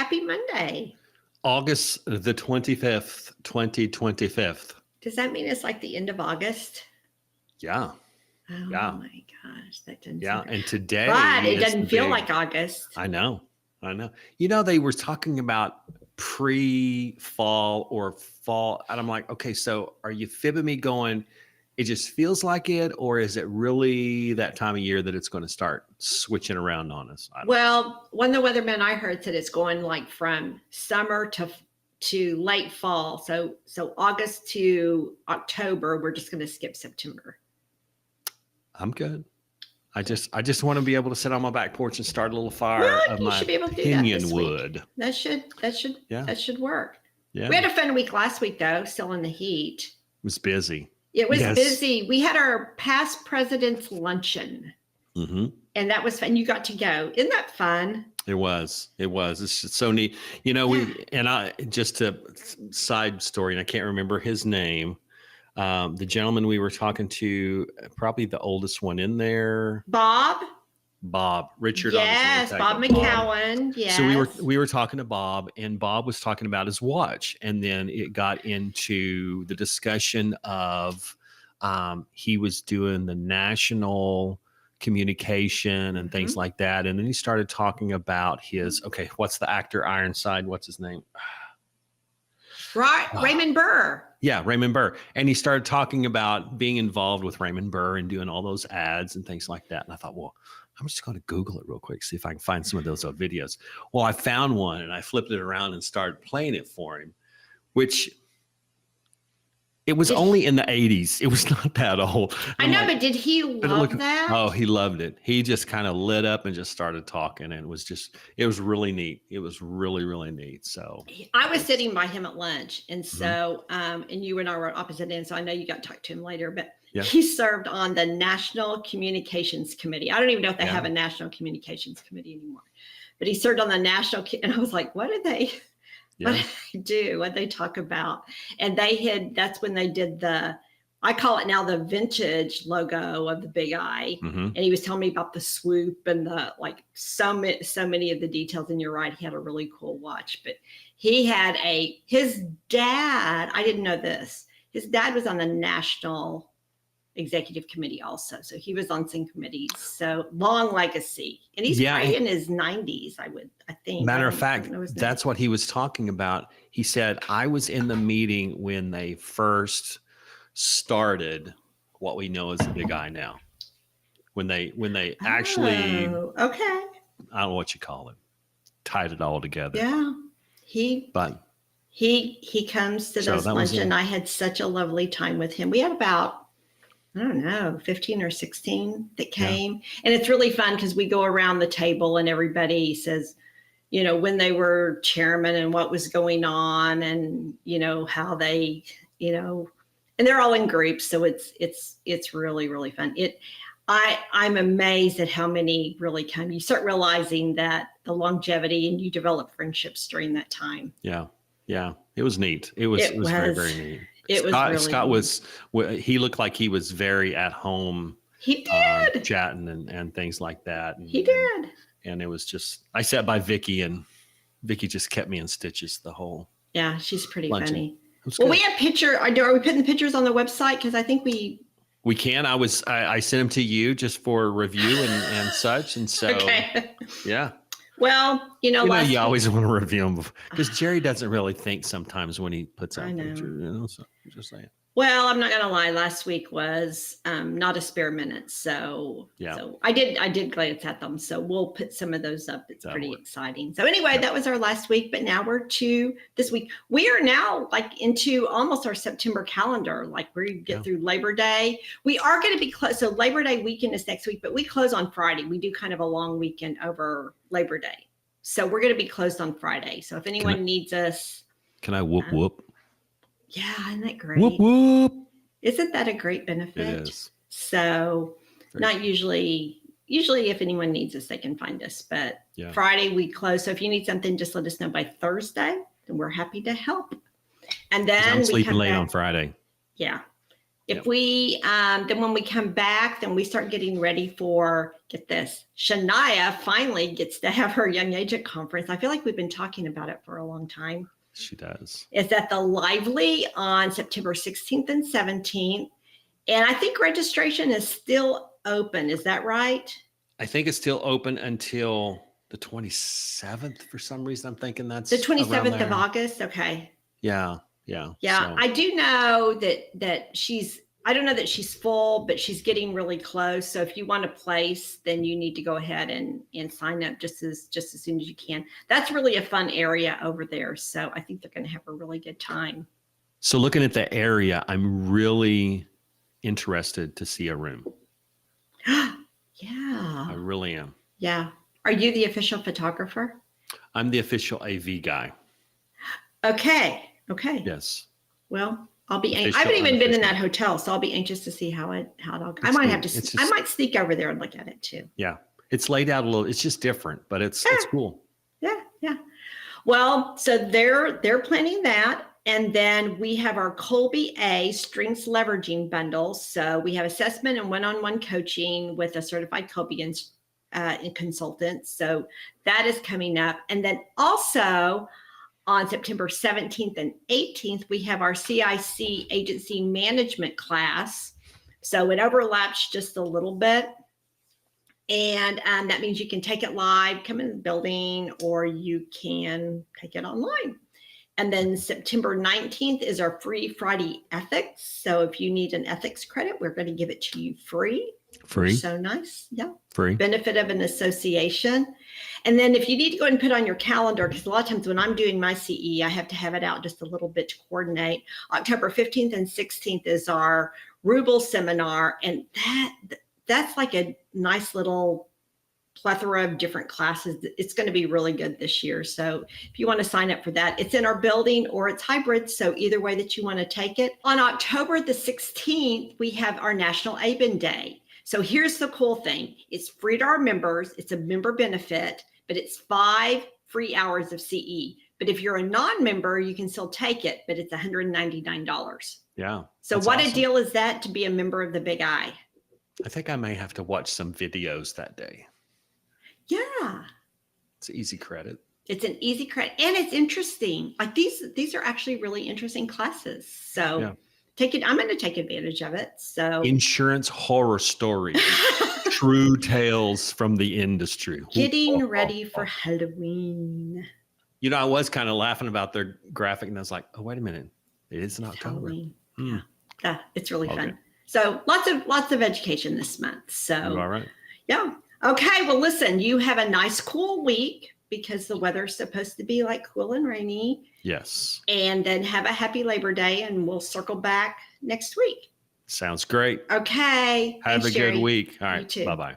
Happy Monday. August the 25th, 2025. Does that mean it's like the end of August? Yeah. Oh Yeah. my gosh, that doesn't Yeah. sound And today. But it is doesn't the feel big- like August. I know. They were talking about pre-fall or fall. And I'm like, okay, so are you fibbing me going, it just feels like it? Or is it really that time of year that it's going to start switching around on us? Well, one of the weathermen I heard said it's going like from summer to late fall. So August to October, we're just going to skip September. I'm good. I just want to be able to sit on my back porch and start a little fire Well, of you my should be able to do that opinion this week. wood. That should work. Yeah. We had a fun week last week though, still in the heat. It was busy. It was Yes. busy. We had our past president's luncheon, Mm-hmm. and that was fun. You got to go. Isn't that fun? It was. It's just so neat. Just a side story, and I can't remember his name. The gentleman we were talking to, probably the oldest one in there, Bob, Richard. yes, Bob McCowan. Yes. So we were talking to Bob, and Bob was talking about his watch, and then it got into the discussion of he was doing the national communication and things like that, and then he started talking about what's the actor Ironside? What's his name? Right, Raymond Burr. Yeah, Raymond Burr. And he started talking about being involved with Raymond Burr and doing all those ads and things like that. And I thought, well, I'm just going to Google it real quick, see if I can find some of those old videos. Well, I found one and I flipped it around and started playing it for him, which it was only in the 80s. It was not that old. I know, but did he love that? Oh, he loved it. He just kind of lit up and just started talking. And it was really neat. It was really, really neat. So I was sitting by him at lunch. And so, and you and I were opposite ends. So I know you got to talk to him later, but he served on the National Communications Committee. I don't even know if they have a National Communications Committee anymore, but he served on the National, and I was like, what did they do? What they talk about? And that's when they did I call it now the vintage logo of the Big Eye. And he was telling me about the swoop and the so many of the details. And you're right, he had a really cool watch. But he had his dad, I didn't know this. His dad was on the National Executive Committee also. So he was on some committees. So long legacy. And he's probably in his 90s, I think. Matter of fact, that's what he was talking about. He said, I was in the meeting when they first started what we know as the Big Eye now. When they actually, okay, I don't know what you call it, tied it all together. Yeah. He comes to this luncheon. I had such a lovely time with him. We had about, I don't know, 15 or 16 that came. And it's really fun because we go around the table and everybody says, when they were chairman and what was going on and, how they, and they're all in groups. So it's really, really fun. I'm amazed at how many really come. You start realizing that the longevity and you develop friendships during that time. Yeah. Yeah. It was neat. It was very, very neat. Scott he looked like he was very at home. He did. Chatting and things like that. And, he did. And it was just, I sat by Vicky and Vicky just kept me in stitches the whole. Yeah, she's pretty funny. Well, we have are we putting the pictures on the website? Because I think we can. I sent them to you just for review and such. And so, yeah. Well, you always want to review them because Jerry doesn't really think sometimes when he puts out pictures, so I'm just saying. Well, I'm not going to lie. Last week was not a spare minute. So I did glance at them. So we'll put some of those up. It's pretty exciting. So anyway, that was our last week. But now we're to this week. We are now into almost our September calendar. We get through Labor Day. We are going to be close. So Labor Day weekend is next week, but we close on Friday. We do kind of a long weekend over Labor Day. So we're going to be closed on Friday. So if anyone needs us. Can I whoop? Yeah, isn't that great? Whoop, whoop. Isn't that a great benefit? It is. So not usually if anyone needs us, they can find us. But Friday we close. So if you need something, just let us know by Thursday and we're happy to help. And then I'm sleeping late on Friday. Yeah. If we, then when we come back, then we start getting ready for, get this, Shania finally gets to have her Young Agent Conference. I feel like we've been talking about it for a long time. She does. It's at the Lively on September 16th and 17th. And I think registration is still open. Is that right? I think it's still open until the 27th for some reason. I'm thinking that's the 27th of August. Okay. Yeah. So. I do know that I don't know that she's full, but she's getting really close. So if you want a place, then you need to go ahead and sign up just as soon as you can. That's really a fun area over there. So I think they're going to have a really good time. So looking at the area, I'm really interested to see a room. Yeah. I really am. Yeah. Are you the official photographer? I'm the official AV guy. Okay. Yes. Well, I'll be anxious. I haven't even been in that hotel, so I'll be anxious to see how it all. I might have to. I might sneak over there and look at it too. Yeah, it's laid out a little. It's just different, but it's cool. Yeah. Well, so they're planning that, and then we have our Colby A strengths leveraging bundle. So we have assessment and one-on-one coaching with a certified Colby consultant. So that is coming up, and then also on September 17th and 18th, we have our CIC agency management class. So it overlaps just a little bit. And that means you can take it live, come in the building, or you can take it online. And then September 19th is our free Friday ethics. So if you need an ethics credit, we're going to give it to you free. So nice. Yeah. Free. Benefit of an association. And then if you need to go and put on your calendar, because a lot of times when I'm doing my CE, I have to have it out just a little bit to coordinate. October 15th and 16th is our Ruble seminar. And that's like a nice little plethora of different classes. It's going to be really good this year. So if you want to sign up for that, it's in our building or it's hybrid. So either way that you want to take it. On October the 16th, we have our National ABIN Day. So here's the cool thing. It's free to our members. It's a member benefit, but it's 5 free hours of CE. But if you're a non-member, you can still take it, but it's $199. Yeah. So what awesome. A deal is that to be a member of the Big I? I think I may have to watch some videos that day. Yeah. It's an easy credit. It's an easy credit. And it's interesting. Like these are actually really interesting classes. So yeah. I'm going to take advantage of it. So insurance horror stories, true tales from the industry. Getting ready for Halloween. You know, I was kind of laughing about their graphic and I was like, oh, wait a minute. It is in October. Yeah, it's really fun. So lots of education this month. So all right. Yeah. Okay. Well, listen, you have a nice cool week because the weather's supposed to be like cool and rainy. Yes. And then have a happy Labor Day and we'll circle back next week. Sounds great. Okay. Have a Sherry. good week. All right. You too. Bye-bye.